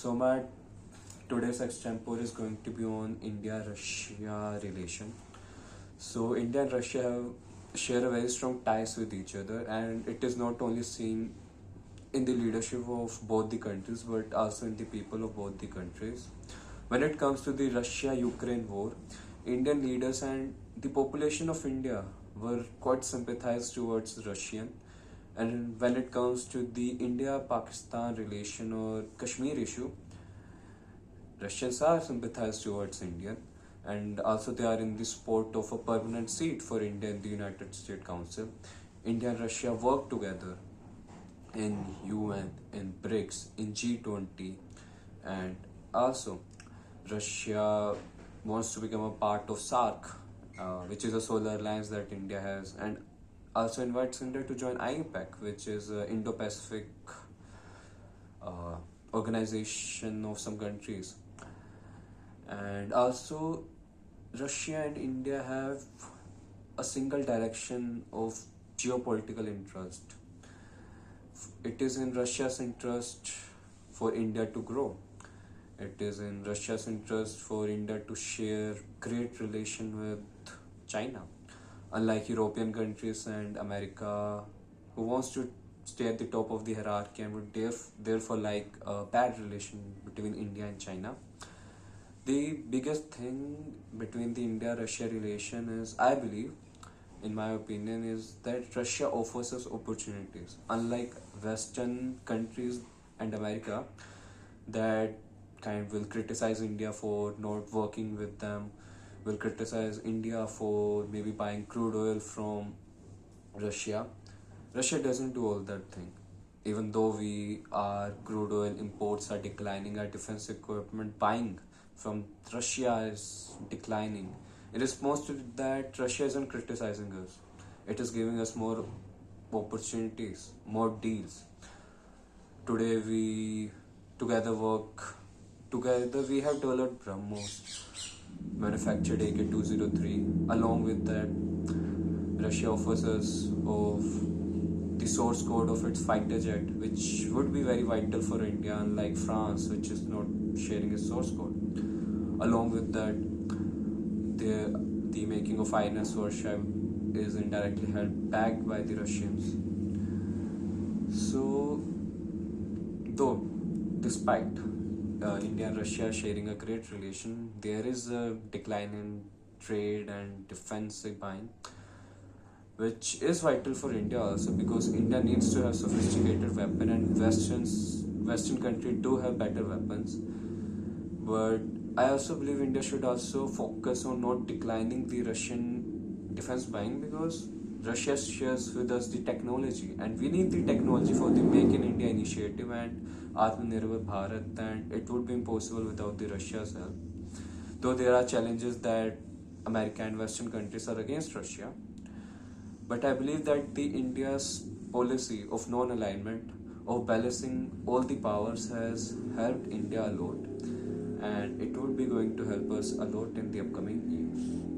So my today's extempore is going to be on India-Russia relation. So India and Russia share a very strong ties with each other, and it is not only seen in the leadership of both the countries but also in the people of both the countries. When it comes to the Russia-Ukraine war, Indian leaders and the population of India were quite sympathized towards Russian. And when it comes to the India-Pakistan relation or Kashmir issue, Russians are sympathized towards India, and also they are in the support of a permanent seat for India in the United States Council. India and Russia work together in UN, in BRICS, in G20, and also Russia wants to become a part of SAARC, which is a solar alliance that India has, and also invites India to join IPAC, which is an Indo-Pacific uh, organization of some countries. And also, Russia and India have a single direction of geopolitical interest. It is in Russia's interest for India to grow. It is in Russia's interest for India to share great relation with China. Unlike European countries and America, who wants to stay at the top of the hierarchy and would therefore like a bad relation between India and China. The biggest thing between the India-Russia relation is, I believe, in my opinion, is that Russia offers us opportunities. Unlike Western countries and America, that kind will criticize India for not working with them, will criticize India for maybe buying crude oil from Russia. Russia doesn't do all that thing. Even though our crude oil imports are declining, our defense equipment buying from Russia is declining. In response to that, Russia isn't criticizing us. It is giving us more opportunities, more deals. Today we together work together. We have developed BrahMos, manufactured AK-203. Along with that, Russia offers us of the source code of its fighter jet, which would be very vital for India, unlike France, which is not sharing its source code. Along with that, the making of INS Warship is indirectly held back by the Russians. So, though, despite India and Russia sharing a great relation, there is a decline in trade and defensive buying, which is vital for India also, because India needs to have sophisticated weapon, and Western countries do have better weapons. But I also believe India should also focus on not declining the Russian defense buying, because Russia shares with us the technology, and we need the technology for the Make in India initiative and Atmanirbhar Bharat, and it would be impossible without the Russia's help. Though there are challenges that America and Western countries are against Russia, but I believe that the India's policy of non-alignment, of balancing all the powers, has helped India a lot, and it would be going to help us a lot in the upcoming years.